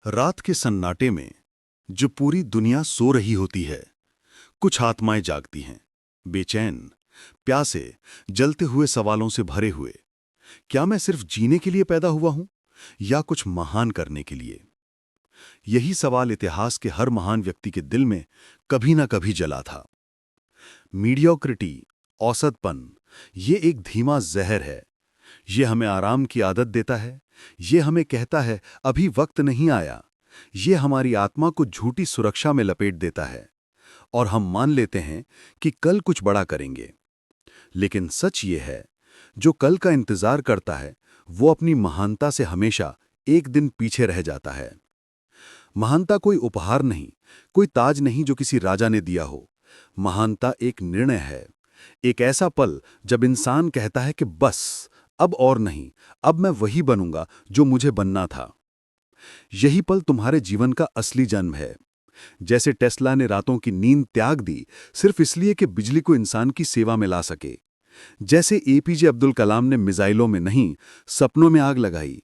रात के सन्नाटे में जो पूरी दुनिया सो रही होती है, कुछ आत्माएं जागती हैं, बेचैन, प्यासे, जलते हुए सवालों से भरे हुए। क्या मैं सिर्फ जीने के लिए पैदा हुआ हूं या कुछ महान करने के लिए? यही सवाल इतिहास के हर महान व्यक्ति के दिल में कभी ना कभी जला था। मीडियोक्रिटी, औसतपन, ये एक धीमा जहर है। ये हमें आराम की आदत देता है। ये हमें कहता है अभी वक्त नहीं आया। ये हमारी आत्मा को झूठी सुरक्षा में लपेट देता है और हम मान लेते हैं कि कल कुछ बड़ा करेंगे। लेकिन सच ये है, जो कल का इंतजार करता है वो अपनी महानता से हमेशा एक दिन पीछे रह जाता है। महानता कोई उपहार नहीं, कोई ताज नहीं जो किसी राजा ने दिया हो। महानता एक निर्णय है, एक ऐसा पल जब इंसान कहता है कि बस अब और नहीं, अब मैं वही बनूंगा जो मुझे बनना था। यही पल तुम्हारे जीवन का असली जन्म है। जैसे टेस्ला ने रातों की नींद त्याग दी सिर्फ इसलिए कि बिजली को इंसान की सेवा में ला सके। जैसे एपीजे अब्दुल कलाम ने मिसाइलों में नहीं, सपनों में आग लगाई।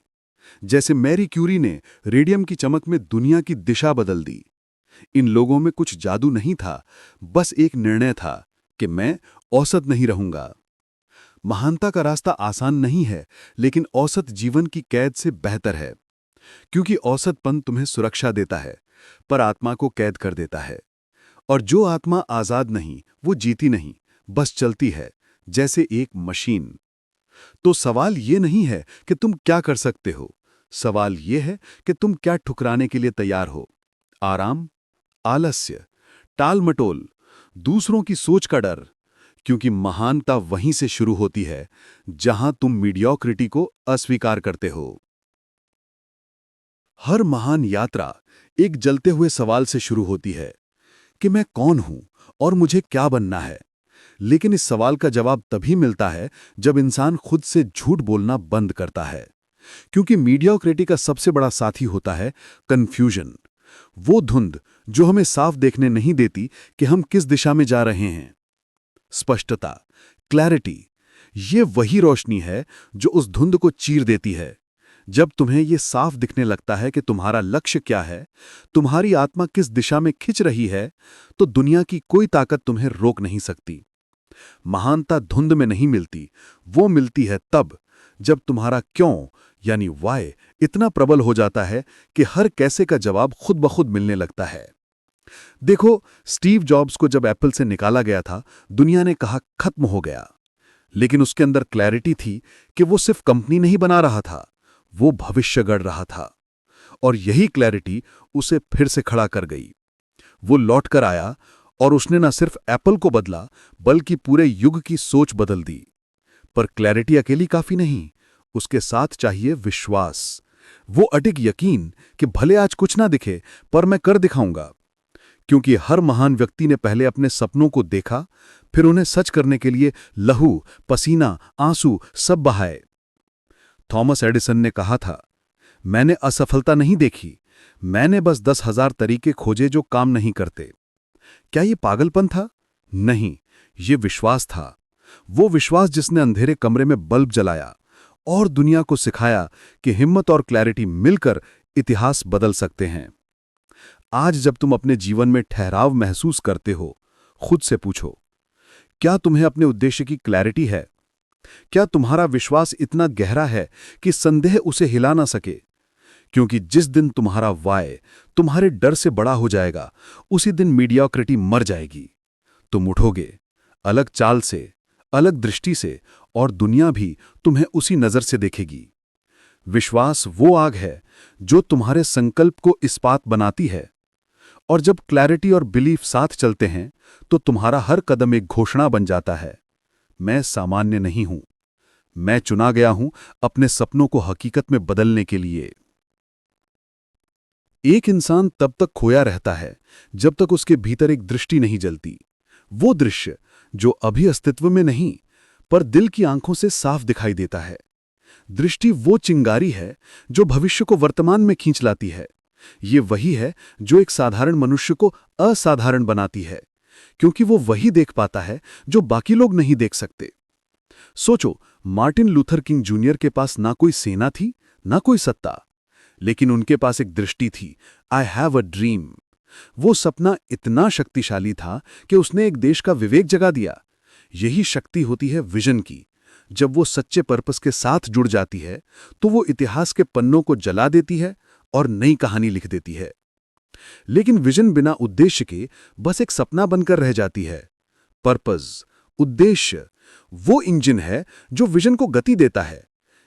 जैसे मैरी क्यूरी ने रेडियम की चमक में दुनिया की दिशा बदल दी। इन लोगों में कुछ जादू नहीं था, बस एक निर्णय था कि मैं औसत नहीं रहूंगा। महानता का रास्ता आसान नहीं है, लेकिन औसत जीवन की कैद से बेहतर है। क्योंकि औसतपन तुम्हें सुरक्षा देता है, पर आत्मा को कैद कर देता है। और जो आत्मा आजाद नहीं, वो जीती नहीं, बस चलती है, जैसे एक मशीन। तो सवाल ये नहीं है कि तुम क्या कर सकते हो, सवाल ये है कि तुम क्या ठुकराने के लिए तैयार हो। आराम, आलस्य, टाल-मटोल, दूसरों की सोच का डर। क्योंकि महानता वहीं से शुरू होती है जहां तुम मीडियोक्रिटी को अस्वीकार करते हो। हर महान यात्रा एक जलते हुए सवाल से शुरू होती है कि मैं कौन हूं और मुझे क्या बनना है। लेकिन इस सवाल का जवाब तभी मिलता है जब इंसान खुद से झूठ बोलना बंद करता है। क्योंकि मीडियोक्रिटी का सबसे बड़ा साथी होता है कंफ्यूजन, वो धुंध जो हमें साफ देखने नहीं देती कि हम किस दिशा में जा रहे हैं। स्पष्टता, क्लैरिटी, ये वही रोशनी है जो उस धुंध को चीर देती है। जब तुम्हें ये साफ दिखने लगता है कि तुम्हारा लक्ष्य क्या है, तुम्हारी आत्मा किस दिशा में खिंच रही है, तो दुनिया की कोई ताकत तुम्हें रोक नहीं सकती। महानता धुंध में नहीं मिलती, वो मिलती है तब जब तुम्हारा क्यों यानी वाय इतना प्रबल हो जाता है कि हर कैसे का जवाब खुद ब खुद मिलने लगता है। देखो, स्टीव जॉब्स को जब एप्पल से निकाला गया था, दुनिया ने कहा खत्म हो गया। लेकिन उसके अंदर क्लैरिटी थी कि वो सिर्फ कंपनी नहीं बना रहा था, वो भविष्य गढ़ रहा था। और यही क्लैरिटी उसे फिर से खड़ा कर गई। वो लौट कर आया और उसने न सिर्फ एप्पल को बदला, बल्कि पूरे युग की सोच बदल दी। पर क्लैरिटी अकेली काफी नहीं, उसके साथ चाहिए विश्वास। वो अडिग यकीन कि भले आज कुछ ना दिखे, पर मैं कर दिखाऊंगा। क्योंकि हर महान व्यक्ति ने पहले अपने सपनों को देखा, फिर उन्हें सच करने के लिए लहू, पसीना, आंसू सब बहाए। थॉमस एडिसन ने कहा था, मैंने असफलता नहीं देखी, मैंने बस 10,000 तरीके खोजे जो काम नहीं करते। क्या ये पागलपन था? नहीं, ये विश्वास था। वो विश्वास जिसने अंधेरे कमरे में बल्ब जलाया और दुनिया को सिखाया कि हिम्मत और क्लैरिटी मिलकर इतिहास बदल सकते हैं। आज जब तुम अपने जीवन में ठहराव महसूस करते हो, खुद से पूछो, क्या तुम्हें अपने उद्देश्य की क्लैरिटी है? क्या तुम्हारा विश्वास इतना गहरा है कि संदेह उसे हिला ना सके? क्योंकि जिस दिन तुम्हारा वाय तुम्हारे डर से बड़ा हो जाएगा, उसी दिन मीडियोक्रिटी मर जाएगी। तुम उठोगे, अलग चाल से, अलग दृष्टि से, और दुनिया भी तुम्हें उसी नजर से देखेगी। विश्वास वो आग है जो तुम्हारे संकल्प को इस्पात बनाती है। और जब क्लैरिटी और बिलीफ साथ चलते हैं, तो तुम्हारा हर कदम एक घोषणा बन जाता है, मैं सामान्य नहीं हूं, मैं चुना गया हूं अपने सपनों को हकीकत में बदलने के लिए। एक इंसान तब तक खोया रहता है जब तक उसके भीतर एक दृष्टि नहीं जलती। वो दृश्य जो अभी अस्तित्व में नहीं, पर दिल की आंखों से साफ दिखाई देता है। दृष्टि वो चिंगारी है जो भविष्य को वर्तमान में खींच लाती है। ये वही है जो एक साधारण मनुष्य को असाधारण बनाती है, क्योंकि वो वही देख पाता है जो बाकी लोग नहीं देख सकते। सोचो, मार्टिन लूथर किंग जूनियर के पास ना कोई सेना थी, ना कोई सत्ता, लेकिन उनके पास एक दृष्टि थी, आई हैव अ ड्रीम। वो सपना इतना शक्तिशाली था कि उसने एक देश का विवेक जगा दिया। यही शक्ति होती है विजन की। जब वो सच्चे पर्पस के साथ जुड़ जाती है तो वो इतिहास के पन्नों को जला देती है और नई कहानी लिख देती है। लेकिन विजन बिना उद्देश्य के बस एक सपना बनकर रह जाती है। पर्पस, उद्देश्य, वो इंजन है जो विजन को गति देता है।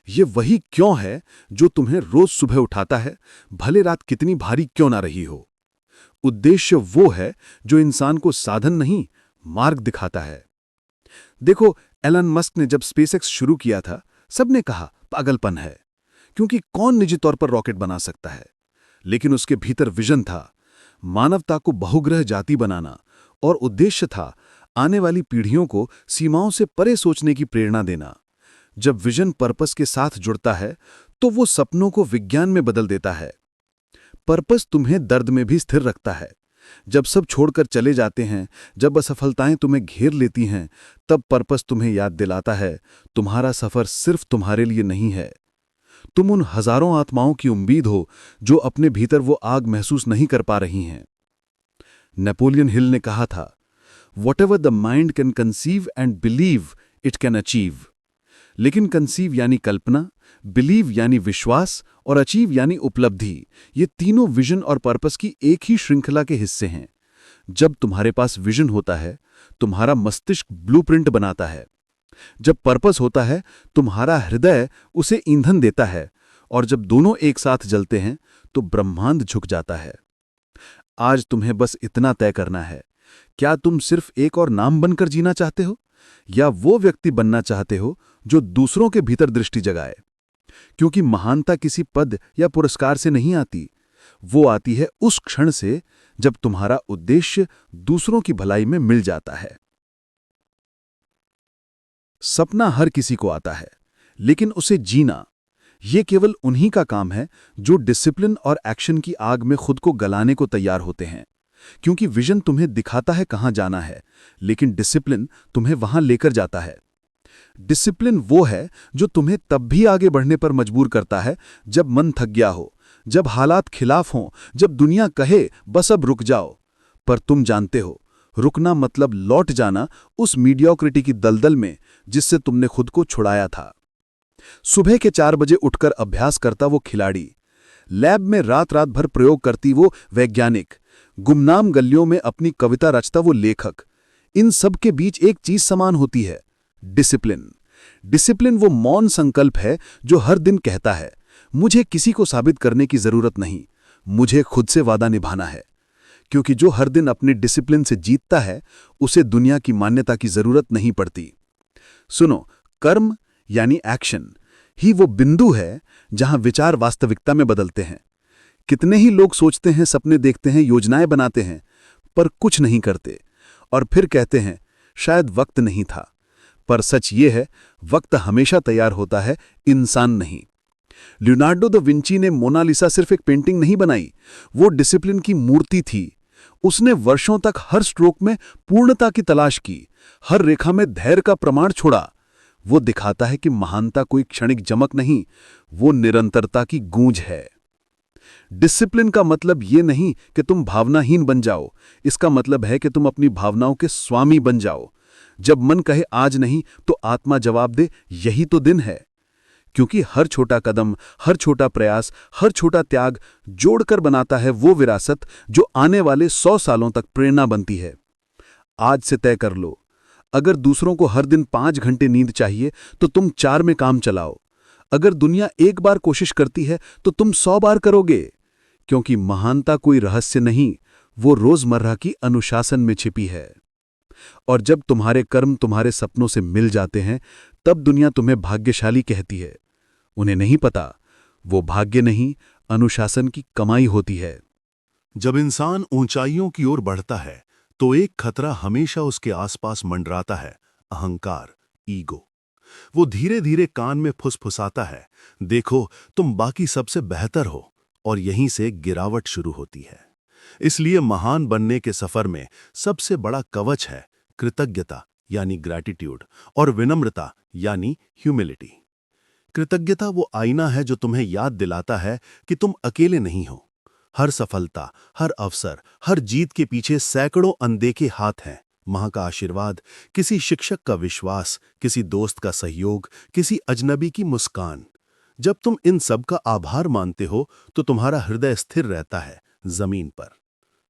ये वही क्यों है जो तुम्हें रोज सुबह उठाता है, भले रात कितनी भारी क्यों ना रही हो। उद्देश्य वो है जो इंसान को साधन नहीं, मार्ग दिखाता है। देखो, एलन मस्क ने जब स्पेसएक्स शुरू किया था, सबने कहा पागलपन है, क्योंकि कौन निजी तौर पर रॉकेट बना सकता है। लेकिन उसके भीतर विजन था, मानवता को बहुग्रह जाति बनाना, और उद्देश्य था आने वाली पीढ़ियों को सीमाओं से परे सोचने की प्रेरणा देना। जब विजन पर्पस के साथ जुड़ता है तो वो सपनों को विज्ञान में बदल देता है। पर्पस तुम्हें दर्द में भी स्थिर रखता है। जब सब छोड़कर चले जाते हैं, जब असफलताएं तुम्हें घेर लेती हैं, तब पर्पस तुम्हें याद दिलाता है तुम्हारा सफर सिर्फ तुम्हारे लिए नहीं है। तुम उन हजारों आत्माओं की उम्मीद हो जो अपने भीतर वो आग महसूस नहीं कर पा रही हैं। नेपोलियन हिल ने कहा था, whatever the mind can conceive and believe it can achieve. लेकिन कंसीव यानी कल्पना, बिलीव यानी विश्वास, और अचीव यानी उपलब्धि, ये तीनों विजन और पर्पस की एक ही श्रृंखला के हिस्से हैं। जब तुम्हारे पास विजन होता है, तुम्हारा मस्तिष्क ब्लूप्रिंट बनाता है। जब पर्पस होता है, तुम्हारा हृदय उसे ईंधन देता है, और जब दोनों एक साथ जलते हैं तो ब्रह्मांड झुक जाता है। आज तुम्हें बस इतना तय करना है, क्या तुम सिर्फ एक और नाम बनकर जीना चाहते हो, या वो व्यक्ति बनना चाहते हो जो दूसरों के भीतर दृष्टि जगाए। क्योंकि महानता किसी पद या पुरस्कार से नहीं आती, वो आती है उस क्षण से जब तुम्हारा उद्देश्य दूसरों की भलाई में मिल जाता है। सपना हर किसी को आता है, लेकिन उसे जीना, ये केवल उन्हीं का काम है जो डिसिप्लिन और एक्शन की आग में खुद को गलाने को तैयार होते हैं। क्योंकि विजन तुम्हें दिखाता है कहां जाना है, लेकिन डिसिप्लिन तुम्हें वहां लेकर जाता है। डिसिप्लिन वो है जो तुम्हें तब भी आगे बढ़ने पर मजबूर करता है जब मन थक गया हो, जब हालात खिलाफ हों, जब दुनिया कहे बस अब रुक जाओ। पर तुम जानते हो, रुकना मतलब लौट जाना उस मीडियोक्रिटी की दलदल में जिससे तुमने खुद को छुड़ाया था। सुबह के 4 बजे उठकर अभ्यास करता वो खिलाड़ी, लैब में रात रात भर प्रयोग करती वो वैज्ञानिक, गुमनाम गलियों में अपनी कविता रचता वो लेखक, इन सब के बीच एक चीज समान होती है, डिसिप्लिन। डिसिप्लिन वो मौन संकल्प है जो हर दिन कहता है, मुझे किसी को साबित करने की जरूरत नहीं, मुझे खुद से वादा निभाना है। क्योंकि जो हर दिन अपने डिसिप्लिन से जीतता है, उसे दुनिया की मान्यता की जरूरत नहीं पड़ती। सुनो, कर्म यानी एक्शन ही वो बिंदु है जहां विचार वास्तविकता में बदलते हैं। कितने ही लोग सोचते हैं, सपने देखते हैं, योजनाएं बनाते हैं, पर कुछ नहीं करते, और फिर कहते हैं शायद वक्त नहीं था। पर सच ये है, वक्त हमेशा तैयार होता है, इंसान नहीं। लियोनार्डो दा विंची ने मोनालिसा सिर्फ एक पेंटिंग नहीं बनाई, वो डिसिप्लिन की मूर्ति थी। उसने वर्षों तक हर स्ट्रोक में पूर्णता की तलाश की, हर रेखा में धैर्य का प्रमाण छोड़ा। वो दिखाता है कि महानता कोई क्षणिक चमक नहीं, वो निरंतरता की गूंज है। डिसिप्लिन का मतलब ये नहीं कि तुम भावनाहीन बन जाओ, इसका मतलब है कि तुम अपनी भावनाओं के स्वामी बन जाओ। जब मन कहे आज नहीं, तो आत्मा जवाब दे यही तो दिन है। क्योंकि हर छोटा कदम, हर छोटा प्रयास, हर छोटा त्याग जोड़कर बनाता है वो विरासत जो आने वाले 100 सालों तक प्रेरणा बनती है। आज से तय कर लो, अगर दूसरों को हर दिन 5 घंटे नींद चाहिए तो तुम 4 में काम चलाओ। अगर दुनिया एक बार कोशिश करती है तो तुम 100 बार करोगे। क्योंकि महानता कोई रहस्य नहीं, वो रोजमर्रा की अनुशासन में छिपी है। और जब तुम्हारे कर्म तुम्हारे सपनों से मिल जाते हैं, तब दुनिया तुम्हें भाग्यशाली कहती है। उन्हें नहीं पता, वो भाग्य नहीं, अनुशासन की कमाई होती है। जब इंसान ऊंचाइयों की ओर बढ़ता है तो एक खतरा हमेशा उसके आसपास मंडराता है, अहंकार, ईगो। वो धीरे धीरे कान में फुसफुसाता है, देखो तुम बाकी सबसे बेहतर हो, और यहीं से गिरावट शुरू होती है। इसलिए महान बनने के सफर में सबसे बड़ा कवच है कृतज्ञता यानी ग्रैटिट्यूड, और विनम्रता यानी ह्यूमिलिटी। कृतज्ञता वो आईना है जो तुम्हें याद दिलाता है कि तुम अकेले नहीं हो। हर सफलता, हर अवसर, हर जीत के पीछे सैकड़ों अनदेखे हाथ हैं। माँ का आशीर्वाद, किसी शिक्षक का विश्वास, किसी दोस्त का सहयोग, किसी अजनबी की मुस्कान। जब तुम इन सब का आभार मानते हो तो तुम्हारा हृदय स्थिर रहता है जमीन पर।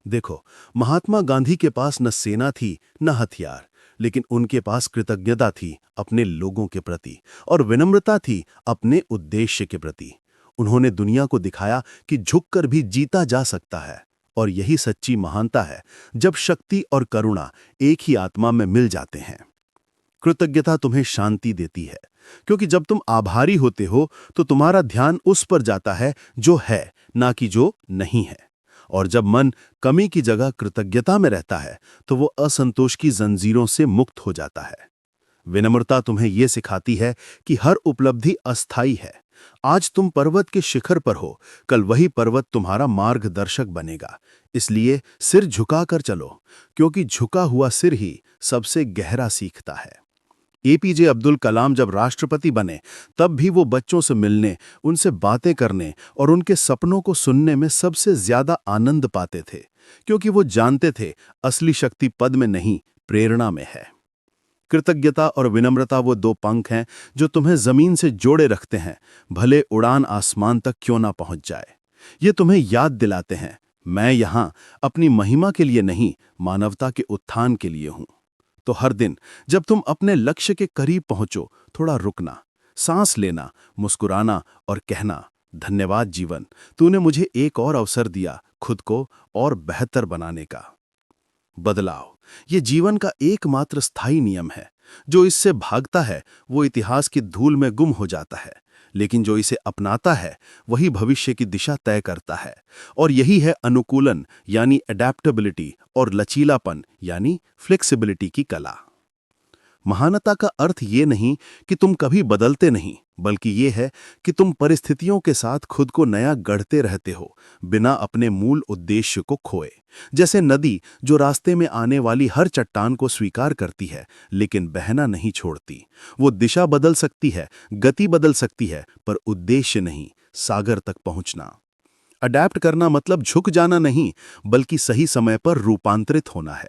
देखो, महात्मा गांधी के पास न सेना थी न हथियार, लेकिन उनके पास कृतज्ञता थी अपने लोगों के प्रति और विनम्रता थी अपने उद्देश्य के प्रति। उन्होंने दुनिया को दिखाया कि झुककर भी जीता जा सकता है। और यही सच्ची महानता है, जब शक्ति और करुणा एक ही आत्मा में मिल जाते हैं। कृतज्ञता तुम्हें शांति देती है, क्योंकि जब तुम आभारी होते हो तो तुम्हारा ध्यान उस पर जाता है जो है, ना कि जो नहीं है। और जब मन कमी की जगह कृतज्ञता में रहता है तो वो असंतोष की जंजीरों से मुक्त हो जाता है। विनम्रता तुम्हें यह सिखाती है कि हर उपलब्धि अस्थायी है। आज तुम पर्वत के शिखर पर हो, कल वही पर्वत तुम्हारा मार्गदर्शक बनेगा। इसलिए सिर झुकाकर चलो, क्योंकि झुका हुआ सिर ही सबसे गहरा सीखता है। एपीजे अब्दुल कलाम जब राष्ट्रपति बने, तब भी वो बच्चों से मिलने, उनसे बातें करने और उनके सपनों को सुनने में सबसे ज्यादा आनंद पाते थे, क्योंकि वो जानते थे असली शक्ति पद में नहीं, प्रेरणा में है। कृतज्ञता और विनम्रता वो दो पंख हैं जो तुम्हें जमीन से जोड़े रखते हैं, भले उड़ान आसमान तक क्यों ना पहुंच जाए। ये तुम्हें याद दिलाते हैं, मैं यहां अपनी महिमा के लिए नहीं, मानवता के उत्थान के लिए हूं। तो हर दिन जब तुम अपने लक्ष्य के करीब पहुंचो, थोड़ा रुकना, सांस लेना, मुस्कुराना और कहना, धन्यवाद जीवन, तूने मुझे एक और अवसर दिया खुद को और बेहतर बनाने का। बदलाव ये जीवन का एकमात्र स्थायी नियम है। जो इससे भागता है वो इतिहास की धूल में गुम हो जाता है, लेकिन जो इसे अपनाता है वही भविष्य की दिशा तय करता है। और यही है अनुकूलन यानी अडैप्टेबिलिटी और लचीलापन यानी फ्लेक्सिबिलिटी की कला। महानता का अर्थ ये नहीं कि तुम कभी बदलते नहीं, बल्कि ये है कि तुम परिस्थितियों के साथ खुद को नया गढ़ते रहते हो, बिना अपने मूल उद्देश्य को खोए। जैसे नदी जो रास्ते में आने वाली हर चट्टान को स्वीकार करती है, लेकिन बहना नहीं छोड़ती। वो दिशा बदल सकती है, गति बदल सकती है, पर उद्देश्य नहीं, सागर तक पहुंचना। अडैप्ट करना मतलब झुक जाना नहीं, बल्कि सही समय पर रूपांतरित होना है।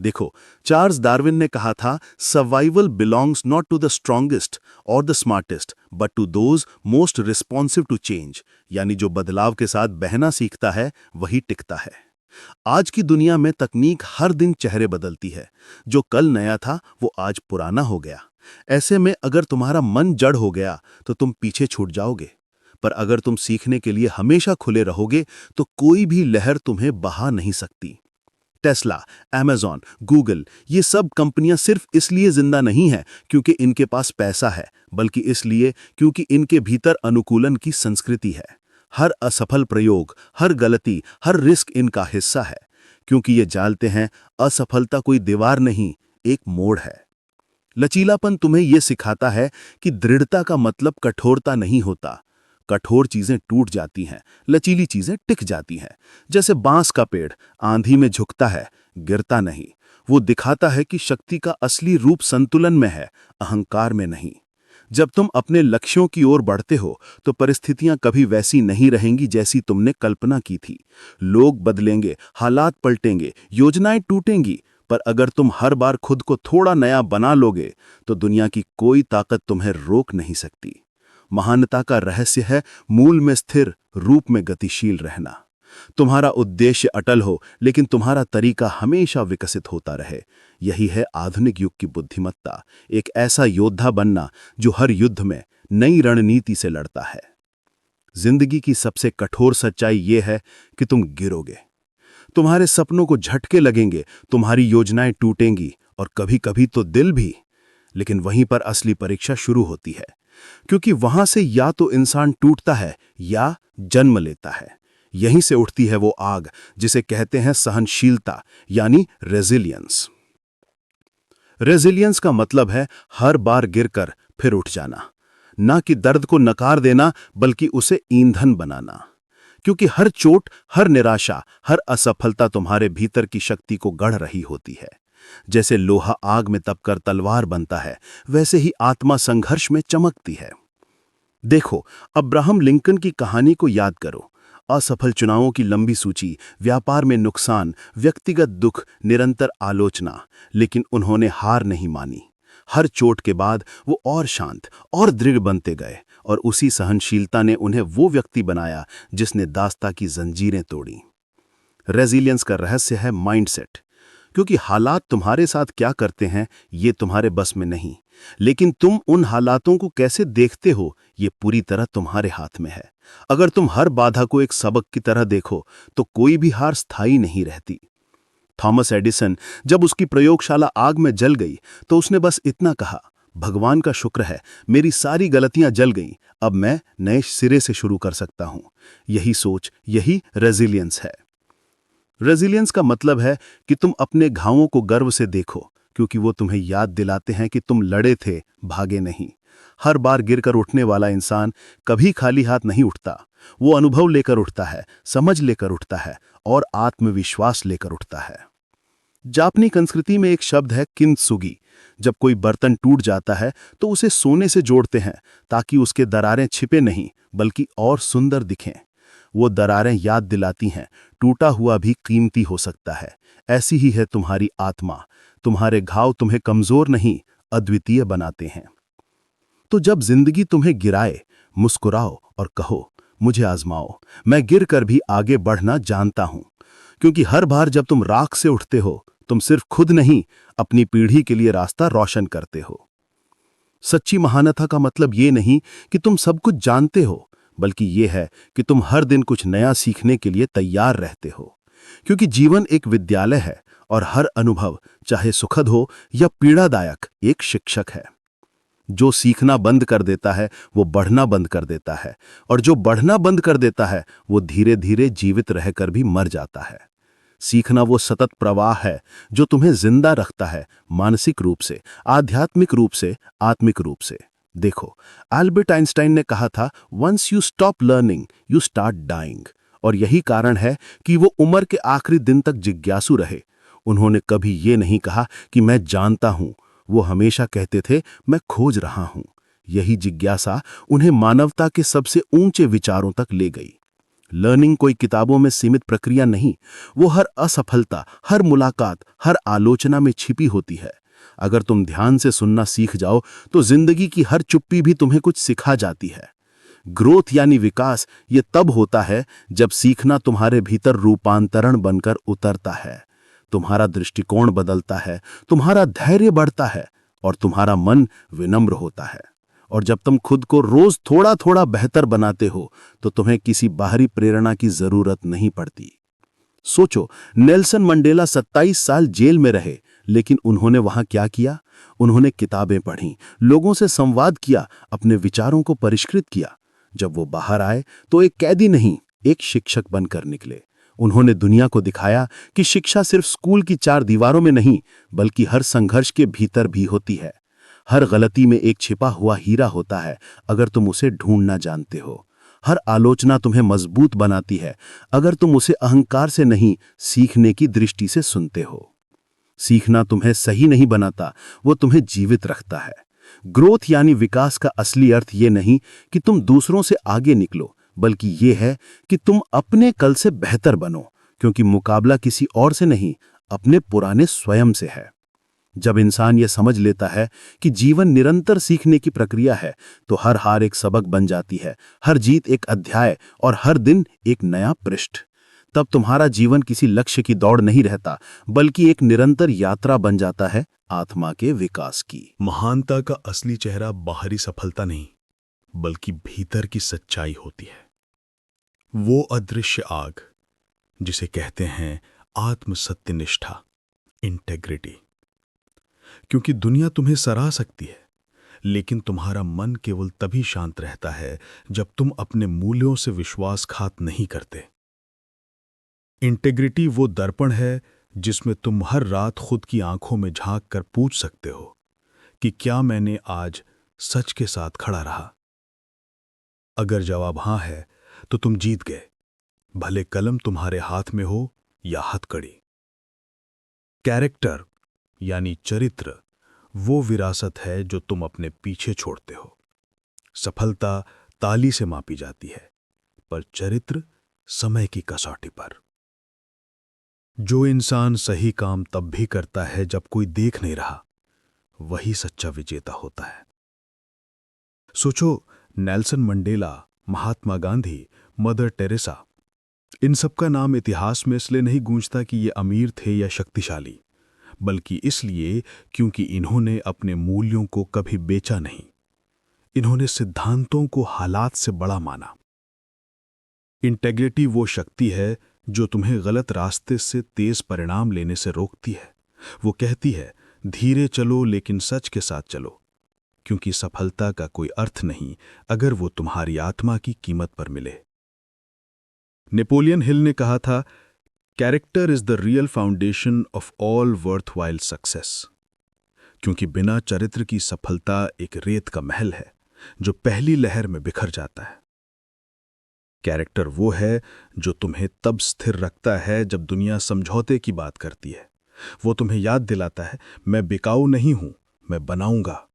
देखो, चार्ल्स डार्विन ने कहा था, survival belongs not to the strongest और the smartest, but to those most responsive to change. यानी जो बदलाव के साथ बहना सीखता है वही टिकता है। आज की दुनिया में तकनीक हर दिन चेहरे बदलती है। जो कल नया था वो आज पुराना हो गया। ऐसे में अगर तुम्हारा मन जड़ हो गया तो तुम पीछे छूट जाओगे, पर अगर तुम सीखने के लिए हमेशा खुले रहोगे तो कोई भी लहर तुम्हें बहा नहीं सकती। टेस्ला, अमेज़न, गूगल, ये सब कंपनियां सिर्फ इसलिए जिंदा नहीं हैं क्योंकि इनके पास पैसा है, बल्कि इसलिए क्योंकि इनके भीतर अनुकूलन की संस्कृति है। हर असफल प्रयोग, हर गलती, हर रिस्क इनका हिस्सा है, क्योंकि ये जानते हैं असफलता कोई दीवार नहीं, एक मोड़ है। लचीलापन तुम्हें यह सिखाता है कि दृढ़ता का मतलब कठोरता नहीं होता। कठोर चीजें टूट जाती हैं, लचीली चीजें टिक जाती हैं। जैसे बांस का पेड़ आंधी में झुकता है, गिरता नहीं। वो दिखाता है कि शक्ति का असली रूप संतुलन में है, अहंकार में नहीं। जब तुम अपने लक्ष्यों की ओर बढ़ते हो तो परिस्थितियां कभी वैसी नहीं रहेंगी जैसी तुमने कल्पना की थी। लोग बदलेंगे, हालात पलटेंगे, योजनाएं टूटेंगी, पर अगर तुम हर बार खुद को थोड़ा नया बना लोगे तो दुनिया की कोई ताकत तुम्हें रोक नहीं सकती। महानता का रहस्य है मूल में स्थिर, रूप में गतिशील रहना। तुम्हारा उद्देश्य अटल हो, लेकिन तुम्हारा तरीका हमेशा विकसित होता रहे। यही है आधुनिक युग की बुद्धिमत्ता, एक ऐसा योद्धा बनना जो हर युद्ध में नई रणनीति से लड़ता है। जिंदगी की सबसे कठोर सच्चाई यह है कि तुम गिरोगे, तुम्हारे सपनों को झटके लगेंगे, तुम्हारी योजनाएं टूटेंगी और कभी-कभी तो दिल भी। लेकिन वहीं पर असली परीक्षा शुरू होती है, क्योंकि वहां से या तो इंसान टूटता है या जन्म लेता है। यहीं से उठती है वो आग जिसे कहते हैं सहनशीलता यानी रेजिलियंस। रेजिलियंस का मतलब है हर बार गिरकर फिर उठ जाना, ना कि दर्द को नकार देना, बल्कि उसे ईंधन बनाना। क्योंकि हर चोट, हर निराशा, हर असफलता तुम्हारे भीतर की शक्ति को गढ़ रही होती है। जैसे लोहा आग में तपकर तलवार बनता है, वैसे ही आत्मा संघर्ष में चमकती है। देखो, अब्राहम लिंकन की कहानी को याद करो। असफल चुनावों की लंबी सूची, व्यापार में नुकसान, व्यक्तिगत दुख, निरंतर आलोचना, लेकिन उन्होंने हार नहीं मानी। हर चोट के बाद वो और शांत और दृढ़ बनते गए, और उसी सहनशीलता ने उन्हें वो व्यक्ति बनाया जिसने दास्ता की जंजीरें तोड़ी। रेजिलियंस का रहस्य है माइंडसेट। क्योंकि हालात तुम्हारे साथ क्या करते हैं ये तुम्हारे बस में नहीं, लेकिन तुम उन हालातों को कैसे देखते हो ये पूरी तरह तुम्हारे हाथ में है। अगर तुम हर बाधा को एक सबक की तरह देखो तो कोई भी हार स्थायी नहीं रहती। थॉमस एडिसन जब उसकी प्रयोगशाला आग में जल गई तो उसने बस इतना कहा, भगवान का शुक्र है मेरी सारी गलतियां जल गईं, अब मैं नए सिरे से शुरू कर सकता हूं। यही सोच, यही रेजिलियंस है। रेजिलियंस का मतलब है कि तुम अपने घावों को गर्व से देखो, क्योंकि वो तुम्हें याद दिलाते हैं कि तुम लड़े थे, भागे नहीं। हर बार गिरकर उठने वाला इंसान कभी खाली हाथ नहीं उठता। वो अनुभव लेकर उठता है, समझ लेकर उठता है और आत्मविश्वास लेकर उठता है। जापानी संस्कृति में एक शब्द है किंतसुगी। जब कोई बर्तन टूट जाता है तो उसे सोने से जोड़ते हैं ताकि उसके दरारें छिपे नहीं बल्कि और सुंदर दिखें। वो दरारें याद दिलाती हैं टूटा हुआ भी कीमती हो सकता है। ऐसी ही है तुम्हारी आत्मा। तुम्हारे घाव तुम्हें कमजोर नहीं, अद्वितीय बनाते हैं। तो जब जिंदगी तुम्हें गिराए, मुस्कुराओ और कहो, मुझे आजमाओ, मैं गिर कर भी आगे बढ़ना जानता हूं। क्योंकि हर बार जब तुम राख से उठते हो, तुम सिर्फ खुद नहीं, अपनी पीढ़ी के लिए रास्ता रोशन करते हो। सच्ची महानता का मतलब ये नहीं कि तुम सब कुछ जानते हो, बल्कि ये है कि तुम हर दिन कुछ नया सीखने के लिए तैयार रहते हो। क्योंकि जीवन एक विद्यालय है और हर अनुभव, चाहे सुखद हो या पीड़ादायक, एक शिक्षक है। जो सीखना बंद कर देता है वो बढ़ना बंद कर देता है, और जो बढ़ना बंद कर देता है वो धीरे धीरे जीवित रहकर भी मर जाता है। सीखना वो सतत प्रवाह है जो तुम्हें जिंदा रखता है, मानसिक रूप से, आध्यात्मिक रूप से, आत्मिक रूप से। देखो, एल्बर्ट आइंस्टाइन ने कहा था, once you stop learning you start dying. और यही कारण है कि वो उम्र के आखिरी दिन तक जिज्ञासु रहे। उन्होंने कभी ये नहीं कहा कि मैं जानता हूं, वो हमेशा कहते थे, मैं खोज रहा हूं। यही जिज्ञासा उन्हें मानवता के सबसे ऊंचे विचारों तक ले गई। लर्निंग कोई किताबों में सीमित प्रक्रिया नहीं, वो हर असफलता, हर मुलाकात, हर आलोचना में छिपी होती है। अगर तुम ध्यान से सुनना सीख जाओ तो जिंदगी की हर चुप्पी भी तुम्हें कुछ सिखा जाती है। ग्रोथ यानी विकास ये तब होता है जब सीखना तुम्हारे भीतर रूपांतरण बनकर उतरता है। तुम्हारा दृष्टिकोण बदलता है, तुम्हारा धैर्य बढ़ता है और तुम्हारा मन विनम्र होता है। और जब तुम खुद को रोज थोड़ा थोड़ा बेहतर बनाते हो तो तुम्हें किसी बाहरी प्रेरणा की जरूरत नहीं पड़ती। सोचो, नेल्सन मंडेला 27 साल जेल में रहे, लेकिन उन्होंने वहां क्या किया? उन्होंने किताबें पढ़ी, लोगों से संवाद किया, अपने विचारों को परिष्कृत किया। जब वो बाहर आए तो एक कैदी नहीं, एक शिक्षक बनकर निकले। उन्होंने दुनिया को दिखाया कि शिक्षा सिर्फ स्कूल की 4 दीवारों में नहीं, बल्कि हर संघर्ष के भीतर भी होती है। हर गलती में एक छिपा हुआ हीरा होता है, अगर तुम उसे ढूंढना जानते हो। हर आलोचना तुम्हें मजबूत बनाती है, अगर तुम उसे अहंकार से नहीं, सीखने की दृष्टि से सुनते हो। सीखना तुम्हें सही नहीं बनाता, वो तुम्हें जीवित रखता है। ग्रोथ यानी विकास का असली अर्थ ये नहीं कि तुम दूसरों से आगे निकलो, बल्कि ये है कि तुम अपने कल से बेहतर बनो, क्योंकि मुकाबला किसी और से नहीं, अपने पुराने स्वयं से है। जब इंसान यह समझ लेता है कि जीवन निरंतर सीखने की प्रक्रिया है, तो हर हार एक सबक बन जाती है, हर जीत एक अध्याय और हर दिन एक नया पृष्ठ। तब तुम्हारा जीवन किसी लक्ष्य की दौड़ नहीं रहता, बल्कि एक निरंतर यात्रा बन जाता है आत्मा के विकास की। महानता का असली चेहरा बाहरी सफलता नहीं, बल्कि भीतर की सच्चाई होती है। वो अदृश्य आग जिसे कहते हैं आत्म सत्यनिष्ठा, इंटेग्रिटी। क्योंकि दुनिया तुम्हें सराह सकती है, लेकिन तुम्हारा मन केवल तभी शांत रहता है जब तुम अपने मूल्यों से विश्वासघात नहीं करते। इंटेग्रिटी वो दर्पण है जिसमें तुम हर रात खुद की आंखों में झांक कर पूछ सकते हो कि क्या मैंने आज सच के साथ खड़ा रहा। अगर जवाब हां है तो तुम जीत गए, भले कलम तुम्हारे हाथ में हो या हथकड़ी। कैरेक्टर यानी चरित्र वो विरासत है जो तुम अपने पीछे छोड़ते हो। सफलता ताली से मापी जाती है, पर चरित्र समय की कसौटी पर। जो इंसान सही काम तब भी करता है जब कोई देख नहीं रहा, वही सच्चा विजेता होता है। सोचो, Nelson Mandela, Mahatma Gandhi, mother Teresa, इन सबका नाम इतिहास में इसलिए नहीं गूंजता कि ये अमीर थे या शक्तिशाली, बल्कि इसलिए क्योंकि इन्होंने अपने मूल्यों को कभी बेचा नहीं। इन्होंने सिद्धांतों को हालात से बड़ा माना। इंटेग्रिटी वो शक्ति है जो तुम्हें गलत रास्ते से तेज परिणाम लेने से रोकती है। वो कहती है, धीरे चलो लेकिन सच के साथ चलो, क्योंकि सफलता का कोई अर्थ नहीं अगर वो तुम्हारी आत्मा की कीमत पर मिले। नेपोलियन हिल ने कहा था, character is the real foundation of all worthwhile success. क्योंकि बिना चरित्र की सफलता एक रेत का महल है जो पहली लहर में बिखर जाता है। कैरेक्टर वो है जो तुम्हें तब स्थिर रखता है जब दुनिया समझौते की बात करती है। वो तुम्हें याद दिलाता है, मैं बिकाऊ नहीं हूं, मैं बनाऊंगा।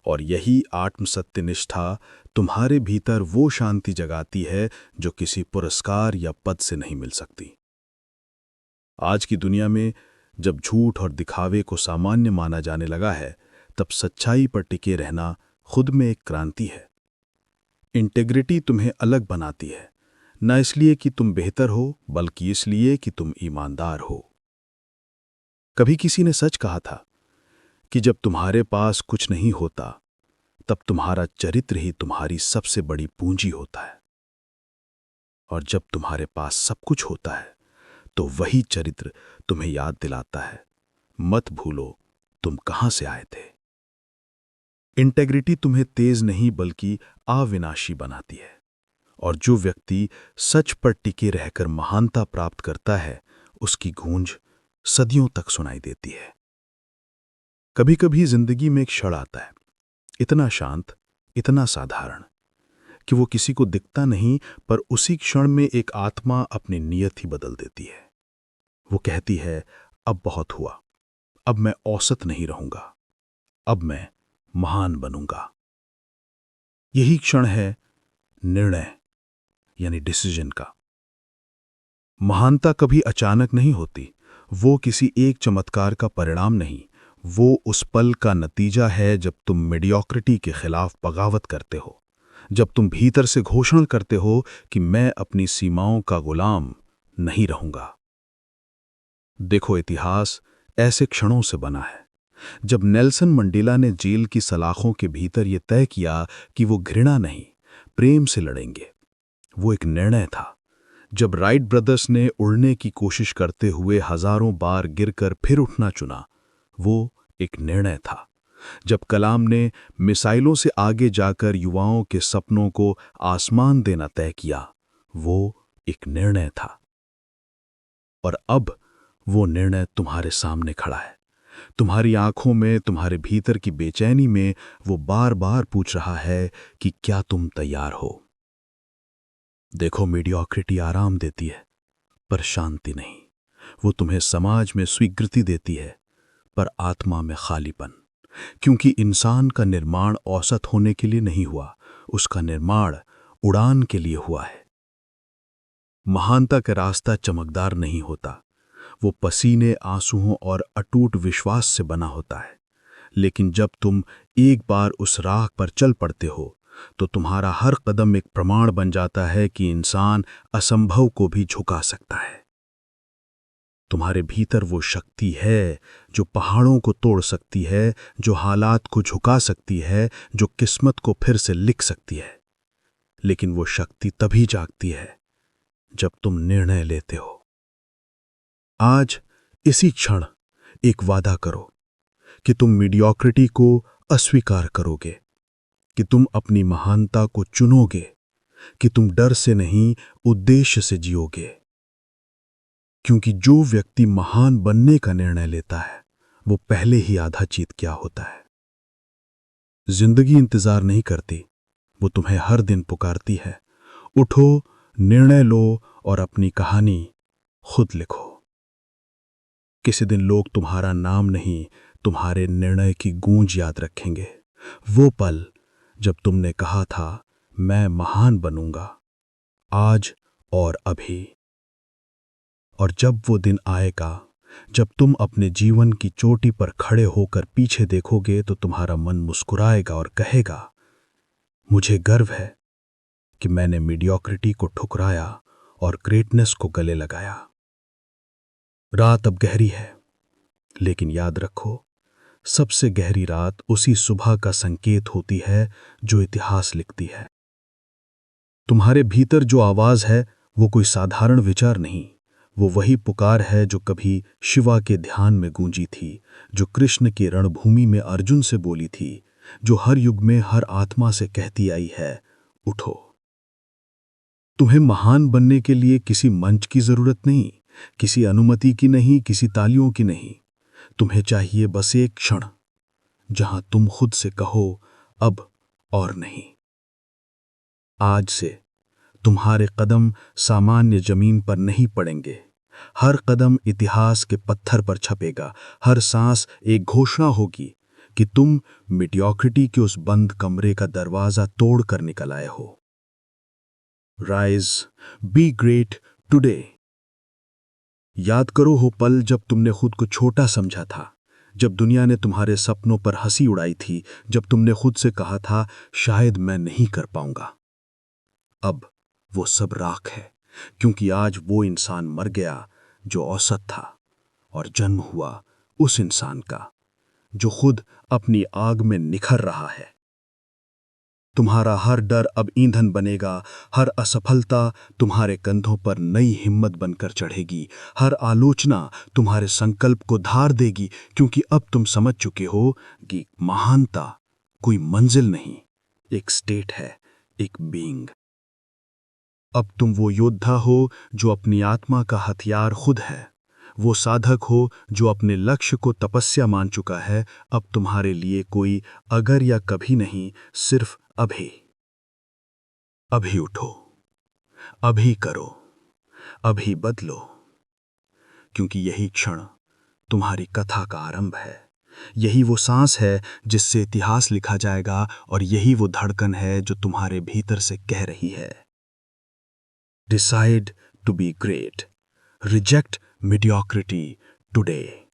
और यही आत्मसत्यनिष्ठा तुम्हारे भीतर वो शांति जगाती है जो किसी पुरस्कार या पद से नहीं मिल सकती। आज की दुनिया में जब झूठ और दिखावे को सामान्य माना जाने लगा है, तब सच्चाई पर टिके रहना खुद में एक क्रांति है। इंटेग्रिटी तुम्हें अलग बनाती है, न इसलिए कि तुम बेहतर हो, बल्कि इसलिए कि तुम ईमानदार हो। कभी किसी ने सच कहा था कि जब तुम्हारे पास कुछ नहीं होता, तब तुम्हारा चरित्र ही तुम्हारी सबसे बड़ी पूंजी होता है। और जब तुम्हारे पास सब कुछ होता है, तो वही चरित्र तुम्हें याद दिलाता है, मत भूलो तुम कहां से आए थे। इंटेग्रिटी तुम्हें तेज नहीं बल्कि अविनाशी बनाती है। और जो व्यक्ति सच पर टिके रहकर महानता प्राप्त करता है, उसकी गूंज सदियों तक सुनाई देती है। कभी कभी जिंदगी में एक क्षण आता है, इतना शांत, इतना साधारण कि वो किसी को दिखता नहीं, पर उसी क्षण में एक आत्मा अपनी नियत ही बदल देती है। वो कहती है, अब बहुत हुआ, अब मैं औसत नहीं रहूंगा, अब मैं महान बनूंगा। यही क्षण है निर्णय यानी डिसीजन का। महानता कभी अचानक नहीं होती, वो किसी एक चमत्कार का परिणाम नहीं, वो उस पल का नतीजा है जब तुम मीडियोक्रिटी के खिलाफ बगावत करते हो, जब तुम भीतर से घोषणा करते हो कि मैं अपनी सीमाओं का गुलाम नहीं रहूंगा। देखो, इतिहास ऐसे क्षणों से बना है। जब नेल्सन मंडेला ने जेल की सलाखों के भीतर यह तय किया कि वो घृणा नहीं, प्रेम से लड़ेंगे, वो एक निर्णय था। जब राइट ब्रदर्स ने उड़ने की कोशिश करते हुए हजारों बार गिरकर फिर उठना चुना, वो एक निर्णय था। जब कलाम ने मिसाइलों से आगे जाकर युवाओं के सपनों को आसमान देना तय किया, वो एक निर्णय था। और अब वो निर्णय तुम्हारे सामने खड़ा है। तुम्हारी आंखों में, तुम्हारे भीतर की बेचैनी में वो बार बार पूछ रहा है कि क्या तुम तैयार हो। देखो, मीडियोक्रिटी आराम देती है पर शांति नहीं। वो तुम्हें समाज में स्वीकृति देती है पर आत्मा में खालीपन। क्योंकि इंसान का निर्माण औसत होने के लिए नहीं हुआ, उसका निर्माण उड़ान के लिए हुआ है। महानता का रास्ता चमकदार नहीं होता, वो पसीने, आंसुओं और अटूट विश्वास से बना होता है। लेकिन जब तुम एक बार उस राह पर चल पड़ते हो, तो तुम्हारा हर कदम एक प्रमाण बन जाता है कि इंसान असंभव को भी झुका सकता है। तुम्हारे भीतर वो शक्ति है जो पहाड़ों को तोड़ सकती है, जो हालात को झुका सकती है, जो किस्मत को फिर से लिख सकती है। लेकिन वो शक्ति तभी जागती है जब तुम निर्णय लेते हो। आज इसी क्षण एक वादा करो कि तुम मीडियोक्रिटी को अस्वीकार करोगे, कि तुम अपनी महानता को चुनोगे, कि तुम डर से नहीं उद्देश्य से जियोगे। क्योंकि जो व्यक्ति महान बनने का निर्णय लेता है, वो पहले ही आधा जीत गया होता है। जिंदगी इंतजार नहीं करती, वो तुम्हें हर दिन पुकारती है, उठो, निर्णय लो और अपनी कहानी खुद लिखो। किसी दिन लोग तुम्हारा नाम नहीं, तुम्हारे निर्णय की गूंज याद रखेंगे। वो पल जब तुमने कहा था, मैं महान बनूंगा, आज और अभी। और जब वो दिन आएगा जब तुम अपने जीवन की चोटी पर खड़े होकर पीछे देखोगे तो तुम्हारा मन मुस्कुराएगा और कहेगा, मुझे गर्व है कि मैंने मीडियोक्रिटी को ठुकराया और ग्रेटनेस को गले लगाया। रात अब गहरी है, लेकिन याद रखो, सबसे गहरी रात उसी सुबह का संकेत होती है जो इतिहास लिखती है। तुम्हारे भीतर जो आवाज है वो कोई साधारण विचार नहीं, वो वही पुकार है जो कभी शिवा के ध्यान में गूंजी थी, जो कृष्ण की रणभूमि में अर्जुन से बोली थी, जो हर युग में हर आत्मा से कहती आई है, उठो। तुम्हें महान बनने के लिए किसी मंच की जरूरत नहीं, किसी अनुमति की नहीं, किसी तालियों की नहीं। तुम्हें चाहिए बस एक क्षण जहां तुम खुद से कहो, अब और नहीं। आज से तुम्हारे कदम सामान्य जमीन पर नहीं पड़ेंगे, हर कदम इतिहास के पत्थर पर छपेगा, हर सांस एक घोषणा होगी कि तुम मीडियोक्रिटी के उस बंद कमरे का दरवाजा तोड़कर निकल आए हो। Rise, be great today. याद करो वो पल जब तुमने खुद को छोटा समझा था, जब दुनिया ने तुम्हारे सपनों पर हंसी उड़ाई थी, जब तुमने खुद से कहा था शायद मैं नहीं कर पाऊंगा। अब वो सब राख है, क्योंकि आज वो इंसान मर गया जो औसत था और जन्म हुआ उस इंसान का जो खुद अपनी आग में निखर रहा है। तुम्हारा हर डर अब ईंधन बनेगा, हर असफलता तुम्हारे कंधों पर नई हिम्मत बनकर चढ़ेगी, हर आलोचना तुम्हारे संकल्प को धार देगी, क्योंकि अब तुम समझ चुके हो कि महानता कोई मंजिल नहीं, एक स्टेट है, एक बीइंग। अब तुम वो योद्धा हो जो अपनी आत्मा का हथियार खुद है, वो साधक हो जो अपने लक्ष्य को तपस्या मान चुका है। अब तुम्हारे लिए कोई अगर या कभी नहीं, सिर्फ अभी। अभी उठो, अभी करो, अभी बदलो, क्योंकि यही क्षण तुम्हारी कथा का आरंभ है। यही वो सांस है जिससे इतिहास लिखा जाएगा, और यही वो धड़कन है जो तुम्हारे भीतर से कह रही है, Decide to be great. Reject mediocrity today.